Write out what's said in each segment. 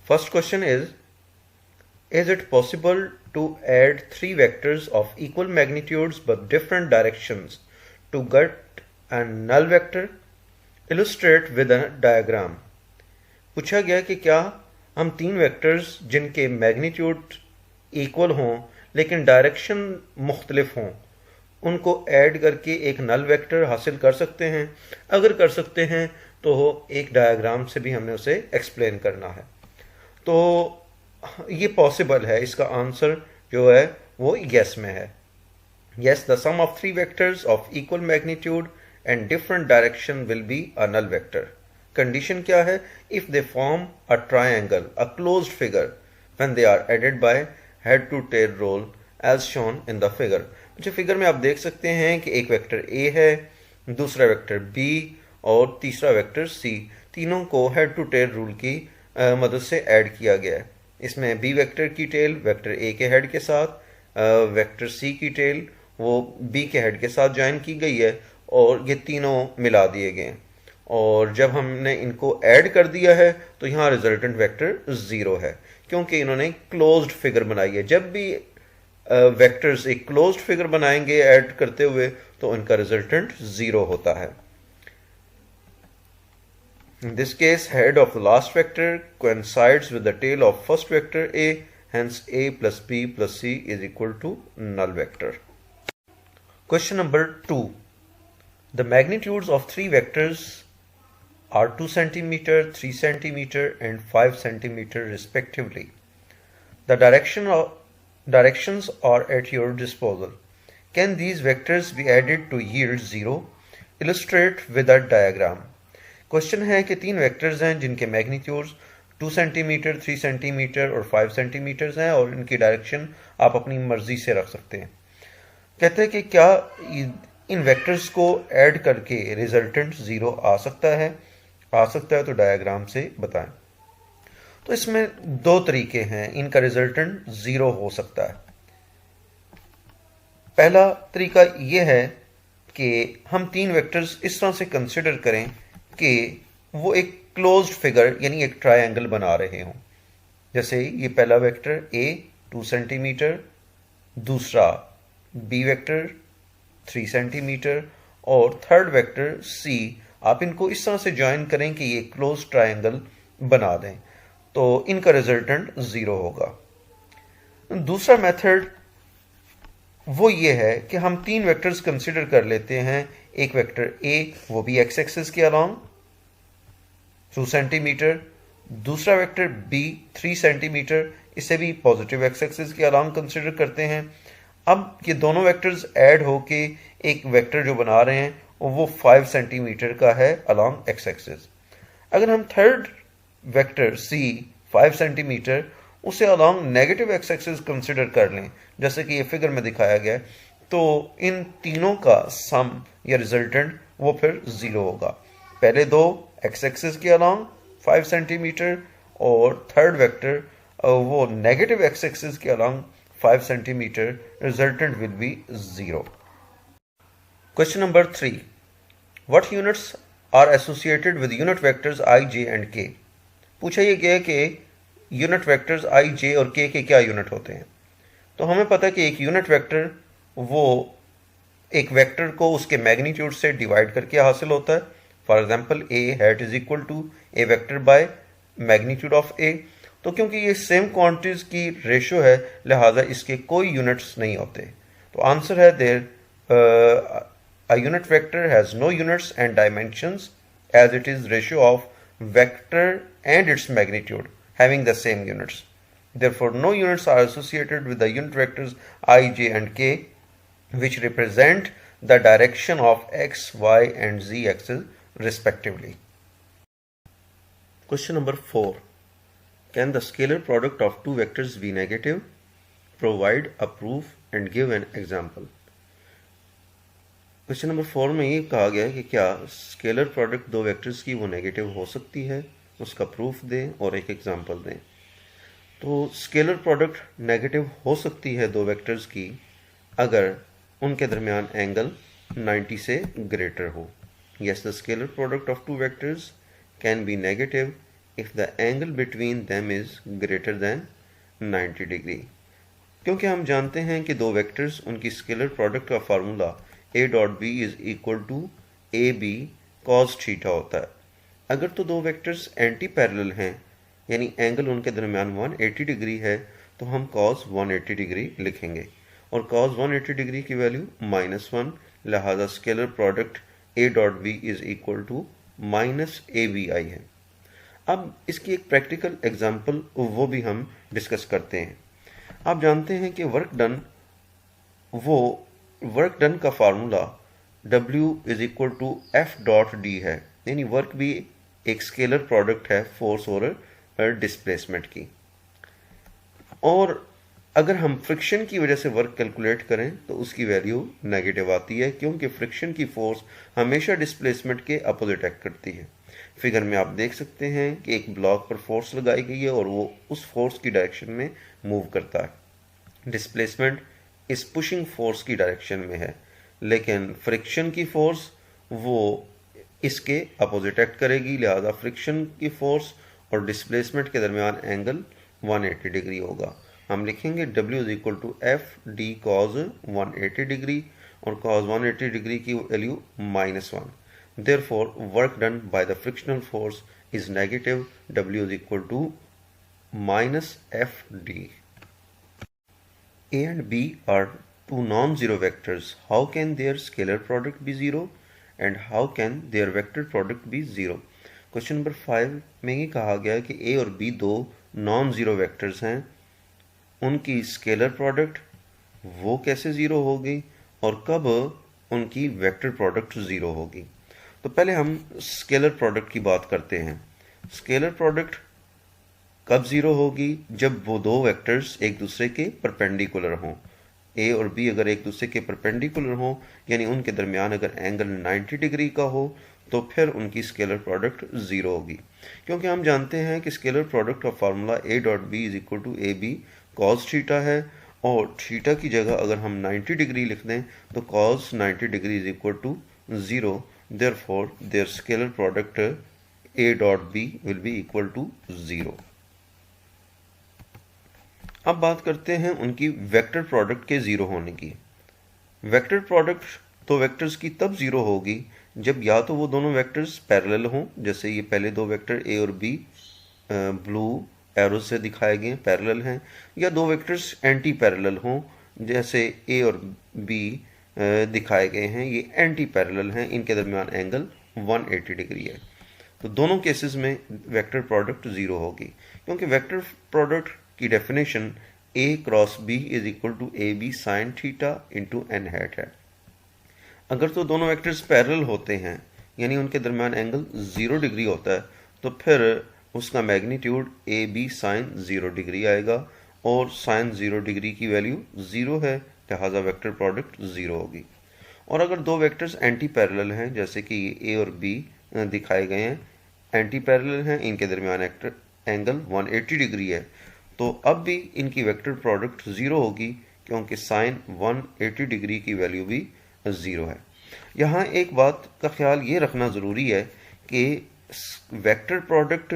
First question is it possible to add three vectors of equal magnitudes but different directions to get a null vector? Illustrate with a diagram. पूछा गया कि क्या हम तीन vectors जिनके magnitude equal हों लेकिन डायरेक्शन मुख्तलिफ हों उनको ऐड करके एक नल वेक्टर हासिल कर सकते हैं। अगर कर सकते हैं तो एक डायग्राम से भी हमने उसे एक्सप्लेन करना है। तो ये पॉसिबल है, इसका आंसर जो है वो यस में है। Yes, the sum of three vectors of equal magnitude and different direction will be a null vector. Condition क्या है? If they form a triangle, a closed figure, when they are added by head to tail rule as shown in the figure. जो figure में आप देख सकते हैं कि एक वेक्टर ए है, दूसरा वेक्टर बी और तीसरा वेक्टर सी, तीनों को हेड टू टेल रूल की मदद से ऐड किया गया है। इसमें बी वेक्टर की टेल वेक्टर ए के हेड के साथ, वेक्टर सी की टेल वो बी के हेड के साथ ज्वाइन की गई है और ये तीनों मिला दिए गए हैं। और जब हमने इनको ऐड कर दिया है तो यहाँ रिजल्टेंट वेक्टर 0 है, क्योंकि इन्होंने क्लोज्ड फिगर बनाई है। जब भी वेक्टर्स एक क्लोज्ड फिगर बनाएंगे ऐड करते हुए तो इनका रिजल्टेंट 0 होता है। In this case, head of the last vector coincides with the tail of first vector A, hence A plus B plus C is equal to null vector. Question number 2. The magnitudes of three vectors are 2 cm, 3 cm and 5 cm respectively. The directions are at your disposal. Can these vectors be added to yield 0? Illustrate with a diagram. Question है कि तीन vectors हैं जिनके magnitudes 2 centimetre, 3 centimetre और 5 centimetres हैं और इनकी direction आप अपनी मर्जी से रख सकते हैं। कहते हैं कि क्या इन वेक्टर्स को ऐड करके रिजल्टेंट 0 आ सकता है? आ सकता है तो डायग्राम से बताएं। तो इसमें दो तरीके हैं, इनका रिजल्टेंट 0 हो सकता है। पहला तरीका यह है कि हम तीन वेक्टर्स इस तरह से कंसिडर करें कि वो एक क्लोज्ड फिगर यानी एक ट्रायंगल बना रहे हों। जैसे ये पहला वेक्टर ए 2 सेंटीमीटर, दूसरा बी वेक्टर 3 सेंटीमीटर और थर्ड वेक्टर सी, आप इनको इस तरह से ज्वाइन करें कि ये क्लोज्ड ट्रायंगल बना दें तो इनका रिजल्टेंट 0 होगा। दूसरा मेथड वो ये है कि हम तीन वेक्टर्स कंसिडर कर लेते हैं। एक वेक्टर ए वो भी एक्स एक्सिस के अलोंग 2 सेंटीमीटर, दूसरा वेक्टर बी 3 सेंटीमीटर, इसे भी पॉजिटिव एक्स एक्सिस के अलोंग कंसिडर करते हैं। अब ये दोनों वेक्टर्स ऐड होके एक वेक्टर जो बना रहे हैं वो 5 सेंटीमीटर का है अलोंग एक्स एक्सिस। अगर हम थर्ड वेक्टर सी 5 सेंटीमीटर उसे along negative x axis consider कर लें, जैसे कि ये फिगर में दिखाया गया है, तो इन तीनों का सम या रिजल्टेंट वो फिर 0 होगा। पहले दो एक्स एक्सिस के अलोंग 5 सेंटीमीटर और थर्ड वेक्टर वो नेगेटिव एक्स एक्सिस के along 5 centimetre, resultant will be 0। Question number 3. What units are associated with unit vectors I, J and K? पूछा ये गया कि यूनिट वेक्टर्स I, J और K के क्या यूनिट होते हैं। तो हमें पता है कि एक यूनिट वेक्टर वो एक वेक्टर को उसके मैग्नीट्यूड से डिवाइड करके हासिल होता है। For example A hat is equal to A vector by magnitude of A. तो क्योंकि ये सेम क्वांटिटीज की रेशो है लिहाजा इसके कोई यूनिट्स नहीं होते। तो आंसर है there a unit vector has no units and dimensions as it is ratio of vector and its magnitude having the same units. Therefore, no units are associated with the unit vectors I, J and K which represent the direction of x, y and z axis respectively. Question number 4. Can the scalar product of two vectors be negative? Provide a proof and give an example. Question number 4 में ये कहा गया है कि क्या scalar product दो vectors की वो नेगेटिव हो सकती है, उसका प्रूफ दें और एक एग्जांपल दें। तो स्केलर प्रोडक्ट नेगेटिव हो सकती है दो वेक्टर्स की अगर उनके दरमियान एंगल 90 से ग्रेटर हो। Yes, the scalar product of two vectors can be negative if the angle between them is greater than 90 degree. क्योंकि हम जानते हैं कि दो वेक्टर्स उनकी स्केलर प्रोडक्ट का formula a dot B is equal to A B cos theta होता है। अगर तो दो वेक्टर्स एंटी पैरेलल हैं यानी एंगल उनके दरमियान 180 डिग्री है तो हम cos 180 डिग्री लिखेंगे और cos 180 डिग्री की वैल्यू -1, लिहाजा scalar product a dot B is equal to -ABI है। अब इसकी एक प्रैक्टिकल एग्जांपल वो भी हम डिस्कस करते हैं। आप जानते हैं कि वर्क डन का formula W is equal to F dot D है, यानी वर्क भी एक स्केलर प्रोडक्ट है फोर्स और डिस्प्लेसमेंट की। और अगर हम फ्रिक्शन की वजह से वर्क कैलकुलेट करें तो उसकी वैल्यू नेगेटिव आती है, क्योंकि फ्रिक्शन की फोर्स हमेशा डिस्प्लेसमेंट के अपोजिट एक्ट करती है। फिगर में आप देख सकते हैं कि एक ब्लॉक पर फोर्स लगाई गई है और वो उस फोर्स की डायरेक्शन में मूव करता है। डिस्प्लेसमेंट इस पुशिंग फोर्स की डायरेक्शन में है, लेकिन फ्रिक्शन की फोर्स वो इसके अपोजिट एक्ट करेगी, लिहाजा फ्रिक्शन की फोर्स और डिस्प्लेसमेंट के दरमियान एंगल 180 डिग्री होगा। हम लिखेंगे W is equal to F D cos 180 degree और cos 180 डिग्री की value -1। Therefore, work done by the frictional force is negative. W is equal to -FD. A and B are two non-zero vectors. How can their scalar product be zero? And how can their vector product be zero? Question number 5 में ये कहा गया कि A और B दो non-zero vectors हैं, उनकी scalar product वो कैसे ज़ीरो होगी और कब उनकी वेक्टर प्रोडक्ट ज़ीरो होगी। तो पहले हम स्केलर प्रोडक्ट की बात करते हैं। स्केलर प्रोडक्ट कब ज़ीरो होगी? जब वो दो वेक्टर्स एक दूसरे के परपेंडिकुलर हों। ए और बी अगर एक दूसरे के परपेंडिकुलर हों यानी उनके दरमियान अगर एंगल 90 डिग्री का हो तो फिर उनकी स्केलर प्रोडक्ट ज़ीरो होगी, क्योंकि हम जानते हैं कि स्केलर प्रोडक्ट का formula A dot B is equal to A B cos theta है और थीटा की जगह अगर हम 90 डिग्री लिख दें तो cos 90 degree is equal to 0। Therefore, their scalar product A dot B will be equal to 0. अब बात करते हैं उनकी वेक्टर प्रोडक्ट के ज़ीरो होने की। वेक्टर प्रोडक्ट तो वेक्टर्स की तब ज़ीरो होगी जब या तो वो दोनों वेक्टर्स पैरेलल हों, जैसे ये पहले दो वेक्टर A और B ब्लू एरो से दिखाए गए पैरेलल हैं, या दो वेक्टर्स एंटी पैरेलल हों, जैसे A और B दिखाए गए हैं, ये एंटी पैरेलल हैं, इनके दरमियान एंगल 180 डिग्री है। तो दोनों केसेस में वेक्टर प्रोडक्ट ज़ीरो होगी, क्योंकि वेक्टर प्रोडक्ट की definition A cross B is equal to A B sine theta into N hat है। अगर तो दोनों वेक्टर्स पैरेलल होते हैं यानी उनके दरमियान एंगल 0 डिग्री होता है तो फिर उसका magnitude A B sine 0 degree आएगा और साइन 0 डिग्री की वैल्यू 0 है, लिहाजा वेक्टर प्रोडक्ट 0 होगी। और अगर दो वेक्टर्स एंटी पैरेलल हैं, जैसे कि ए और बी दिखाए गए हैं, एंटी पैरेलल हैं, इनके दरमियान एंगल 180 डिग्री है, तो अब भी इनकी वेक्टर प्रोडक्ट 0 होगी, क्योंकि साइन 180 डिग्री की वैल्यू भी 0 है। यहाँ एक बात का ख्याल ये रखना ज़रूरी है कि वेक्टर प्रोडक्ट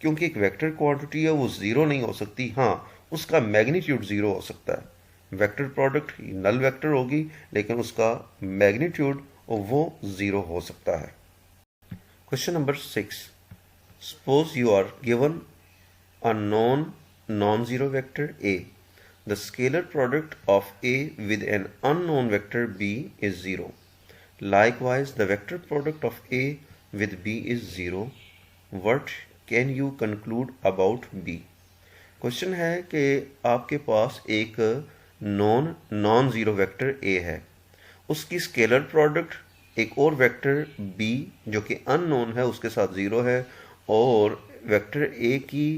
क्योंकि एक वेक्टर क्वांटिटी है वो 0 नहीं हो सकती, हाँ उसका मैग्नीट्यूड 0 हो सकता है। वेक्टर प्रोडक्ट नल वेक्टर होगी लेकिन उसका मैग्नीट्यूड वो 0 हो सकता है। Question number 6, suppose you are given a non-zero vector A. The scalar product of A with an unknown vector B is 0. Likewise, the vector product of A with B is 0. What can you conclude about B? Question है कि आपके पास एक non zero vector A है, उसकी scalar product एक और vector B जो कि अननोन है उसके साथ 0 है, और वेक्टर A की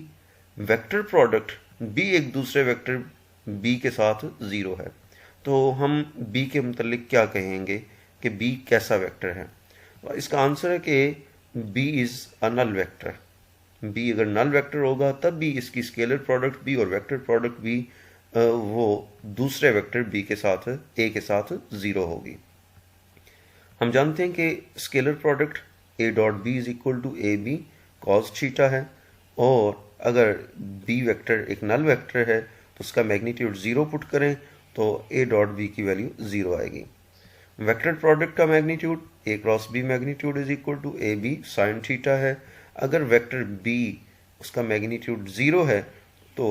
वेक्टर प्रोडक्ट B एक दूसरे वेक्टर B के साथ 0 है। तो हम B के मुतल्लिक क्या कहेंगे कि B कैसा वेक्टर है? इसका आंसर है कि B is a null vector. B अगर नल वेक्टर होगा तब भी इसकी स्केलर प्रोडक्ट B और वेक्टर प्रोडक्ट B वो दूसरे वेक्टर B के साथ A के साथ 0 होगी। हम जानते हैं कि scalar product A dot B is equal to A B cos theta है, और अगर बी वेक्टर एक नल वेक्टर है तो उसका मैग्नीट्यूड 0 पुट करें तो ए डॉट बी की वैल्यू 0 आएगी। वेक्टर प्रोडक्ट का magnitude A cross B magnitude is equal to A B sine theta है। अगर वेक्टर बी उसका मैग्नीट्यूड 0 है तो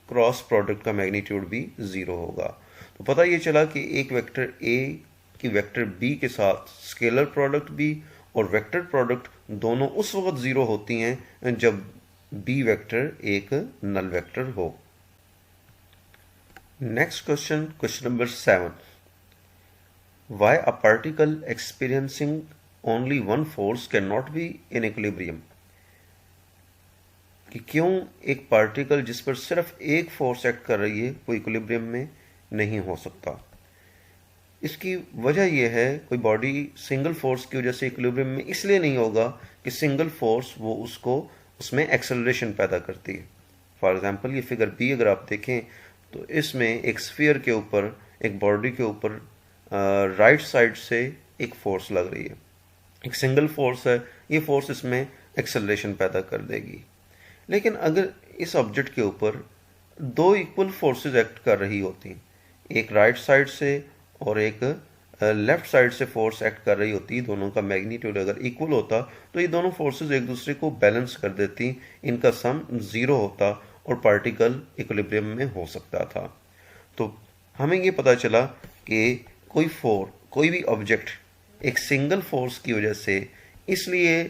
क्रॉस प्रोडक्ट का मैग्नीट्यूड भी 0 होगा। तो पता ये चला कि एक वेक्टर ए की वेक्टर बी के साथ स्केलर प्रोडक्ट बी और वेक्टर प्रोडक्ट दोनों उस वक्त 0 होती हैं जब बी वेक्टर एक नल वेक्टर हो। Next question, question number 7। Why a particle experiencing only one force cannot be in equilibrium? कि क्यों एक पार्टिकल जिस पर सिर्फ एक फोर्स एक्ट कर रही है वो इक्विलिब्रियम में नहीं हो सकता। इसकी वजह यह है, कोई बॉडी सिंगल फोर्स की वजह से इक्विलिब्रियम में इसलिए नहीं होगा कि सिंगल फोर्स वो उसको उसमें एक्सेलरेशन पैदा करती है। फॉर एग्जांपल ये फिगर बी अगर आप देखें तो इसमें एक स्फीयर के ऊपर, एक बॉडी के ऊपर राइट साइड से एक फोर्स लग रही है, एक सिंगल फोर्स है, ये फोर्स इसमें एक्सेलरेशन पैदा कर देगी। लेकिन अगर इस ऑब्जेक्ट के ऊपर दो इक्वल फोर्सेस एक्ट कर रही होती, एक राइट साइड से और एक लेफ्ट साइड से फोर्स एक्ट कर रही होती, दोनों का मैग्नीट्यूड अगर इक्वल होता तो ये दोनों फोर्सेस एक दूसरे को बैलेंस कर देती, इनका सम 0 होता और पार्टिकल इक्विलिब्रियम में हो सकता था। तो हमें ये पता चला कि कोई भी ऑब्जेक्ट एक सिंगल फोर्स की वजह से इसलिए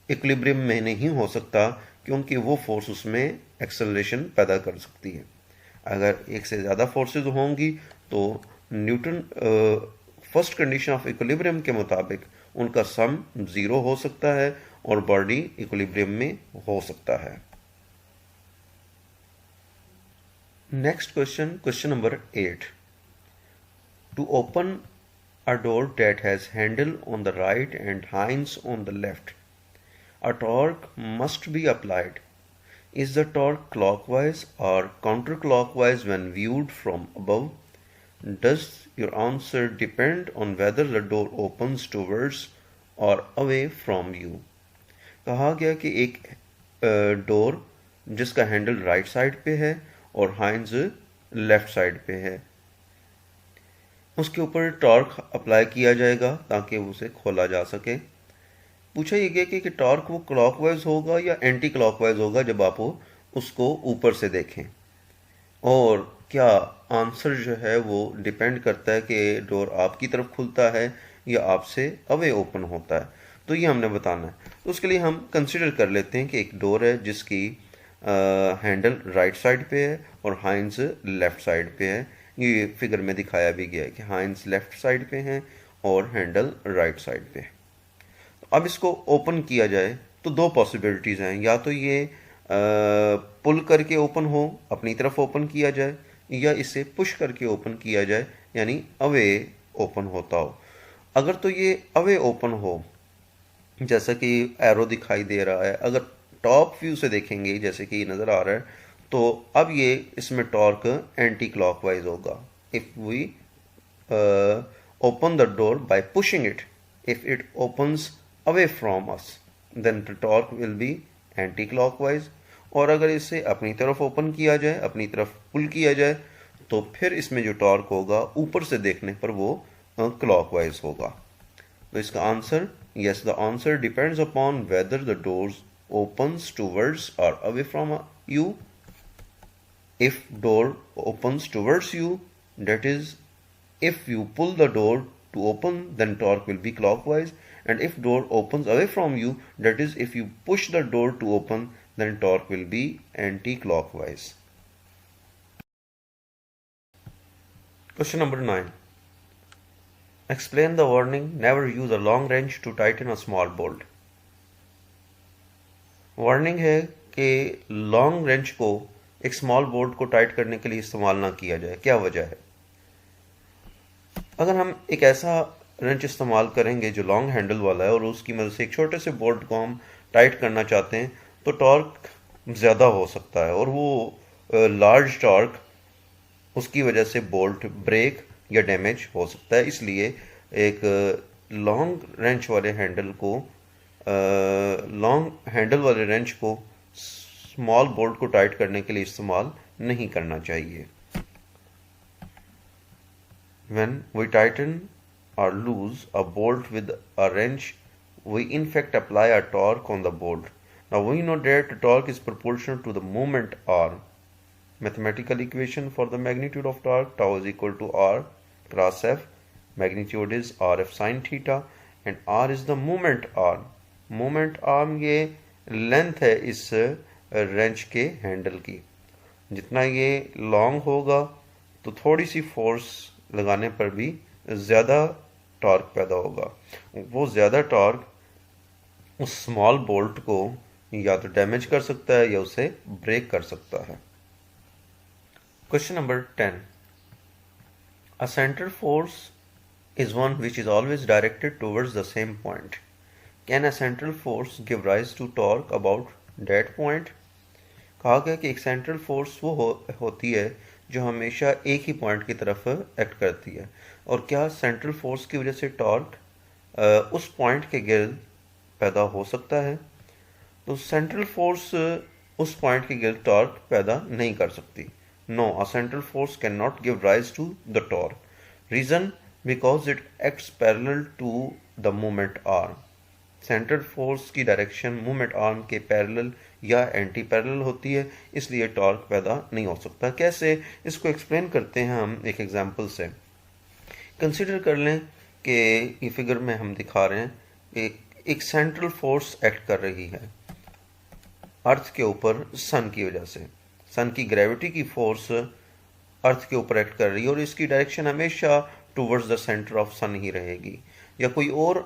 इक्विलिब्रियम में नहीं हो सकता क्योंकि वो फोर्स उसमें एक्सेलरेशन पैदा कर सकती है। अगर एक से ज़्यादा फोर्सेस होंगी तो Newton first condition of equilibrium के मुताबिक उनका सम 0 हो सकता है और बॉडी इक्विलिब्रियम में हो सकता है। Next question, question number 8। To open a door that has handle on the right and hinge on the left, a torque must be applied. Is the torque clockwise or counterclockwise when viewed from above? Does your answer depend on whether the door opens towards or away from you? कहा गया कि एक door जिसका handle right side पे है और हाइंज left side पे है, उसके ऊपर टॉर्क अप्लाई किया जाएगा ताकि उसे खोला जा सके। पूछा यह गया कि टॉर्क वो क्लॉकवाइज होगा या एंटी क्लॉकवाइज होगा जब आप उसको ऊपर से देखें, और क्या आंसर जो है वो डिपेंड करता है कि डोर आपकी तरफ खुलता है या आपसे अवे ओपन होता है। तो ये हमने बताना है। तो उसके लिए हम कंसिडर कर लेते हैं कि एक डोर है जिसकी हैंडल राइट साइड पे है और हाइंस लेफ्ट साइड पे है। ये फिगर में दिखाया भी गया है कि हाइंस लेफ्ट साइड पे हैं और हैंडल राइट साइड पे है। अब इसको ओपन किया जाए तो दो पॉसिबिलिटीज़ हैं, या तो ये पुल करके ओपन हो, अपनी तरफ ओपन किया जाए, या इसे पुश करके ओपन किया जाए यानी अवे ओपन होता हो। अगर तो ये अवे ओपन हो जैसा कि एरो दिखाई दे रहा है, अगर टॉप व्यू से देखेंगे जैसे कि नज़र आ रहा है, तो अब ये इसमें टॉर्क एंटी क्लॉकवाइज होगा। If we open the door by pushing it, if it opens away from us then the torque will be anti clockwise. और अगर इसे अपनी तरफ ओपन किया जाए, अपनी तरफ पुल किया जाए, तो फिर इसमें जो टॉर्क होगा ऊपर से देखने पर वो क्लॉकवाइज होगा। तो इसका answer yes, the answer depends upon whether the doors opens towards or away from you. If door opens towards you, that is, if you pull the door to open, then torque will be clockwise. And if door opens away from you, that is, if you push the door to open, then torque will be anti-clockwise. Question number 9. Explain the warning, never use a long wrench to tighten a small bolt. Warning है कि long wrench को एक small bolt को tight करने के लिए इस्तेमाल ना किया जाए। क्या वजह है? अगर हम एक ऐसा रेंच इस्तेमाल करेंगे जो लॉन्ग हैंडल वाला है और उसकी मदद से एक छोटे से बोल्ट को हम टाइट करना चाहते हैं तो टॉर्क ज़्यादा हो सकता है और वो लार्ज टॉर्क उसकी वजह से बोल्ट ब्रेक या डैमेज हो सकता है। इसलिए एक लॉन्ग हैंडल वाले रेंच को स्मॉल बोल्ट को टाइट करने के लिए इस्तेमाल नहीं करना चाहिए। When we tighten or loose a bolt with a wrench, we in fact apply a torque on the bolt. Now we know that the torque is proportional to the moment arm. Mathematical equation for the magnitude of torque, tau is equal to R cross F. Magnitude is RF sin theta and R is the moment arm. Moment arm ये length है इस wrench के handle की। जितना ये long होगा तो थोड़ी सी फोर्स लगाने पर भी ज़्यादा टॉर्क पैदा होगा। वो ज़्यादा टॉर्क उस स्मॉल बोल्ट को या तो डैमेज कर सकता है या उसे ब्रेक कर सकता है। Question number 10। A central force is one which is always directed towards the same point. Can a central force give rise to torque about that point? कहा गया कि एक सेंट्रल फोर्स वो होती है जो हमेशा एक ही पॉइंट की तरफ एक्ट करती है, और क्या सेंट्रल फोर्स की वजह से टॉर्क उस पॉइंट के गिर्द पैदा हो सकता है? तो सेंट्रल फोर्स उस पॉइंट के गिर्द टॉर्क पैदा नहीं कर सकती। No, a central force can not give rise to the torque. Reason, because it acts parallel to the movement arm. Central force की डायरेक्शन मूवमेंट आर्म के पैरेलल या एंटी पैरेलल होती है, इसलिए टॉर्क पैदा नहीं हो सकता। कैसे, इसको एक्सप्लेन करते हैं हम एक एग्जांपल से। कंसीडर कर लें कि ये फिगर में हम दिखा रहे हैं एक सेंट्रल फोर्स एक्ट कर रही है अर्थ के ऊपर सन की वजह से। सन की ग्रेविटी की फोर्स अर्थ के ऊपर एक्ट कर रही है और इसकी डायरेक्शन हमेशा टूवर्ड्स द सेंटर ऑफ सन ही रहेगी। या कोई और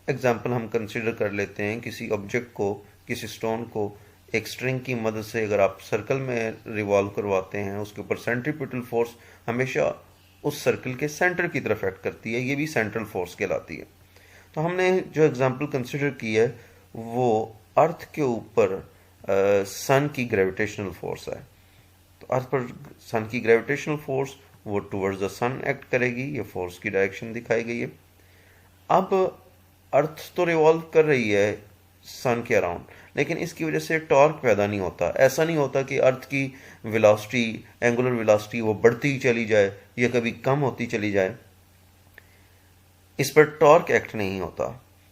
एग्जाम्पल हम कंसिडर कर लेते हैं, किसी ऑब्जेक्ट को, किसी स्टोन को एक स्ट्रिंग की मदद से अगर आप सर्कल में रिवॉल्व करवाते हैं, उसके ऊपर सेंट्रीपिटल फोर्स हमेशा उस सर्कल के सेंटर की तरफ एक्ट करती है, ये भी सेंट्रल फोर्स कहलाती है। तो हमने जो एग्जांपल कंसिडर की है वो अर्थ के ऊपर सन की ग्रेविटेशनल फोर्स है। तो अर्थ पर सन की ग्रेविटेशनल फोर्स वो टूवर्ड्स द सन एक्ट करेगी, ये फोर्स की डायरेक्शन दिखाई गई है। अब अर्थ तो रिवॉल्व कर रही है सन के अराउंड, लेकिन इसकी वजह से टॉर्क पैदा नहीं होता। ऐसा नहीं होता कि अर्थ की वेलोसिटी, एंगुलर वेलोसिटी वो बढ़ती ही चली जाए या कभी कम होती चली जाए, इस पर टॉर्क एक्ट नहीं होता।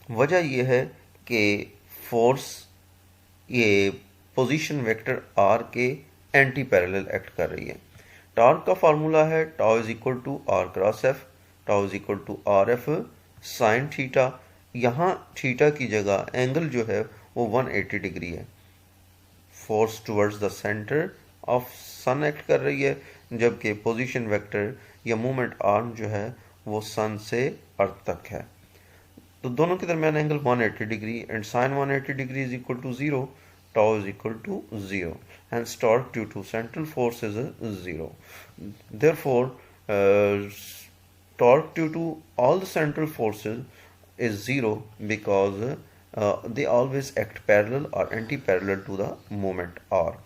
वजह यह है कि फोर्स ये पोजीशन वेक्टर आर के एंटी पैरेलल एक्ट कर रही है। टॉर्क का फार्मूला है tau is equal to R cross F. Tau is equal to R F sine theta. यहाँ थीटा की जगह एंगल जो है वो 180 डिग्री है। Force towards the centre of sun act कर रही है, जबकि पोजीशन वेक्टर या मूवमेंट आर्म जो है वो सन से अर्थ तक है। तो दोनों के दरमियान angle 180 degree and sine 180 degree is equal to 0। Tau is equal to 0 and torque due to central force is 0. Therefore, torque due to all the central forces is 0 because they always act parallel or anti-parallel to the moment arm.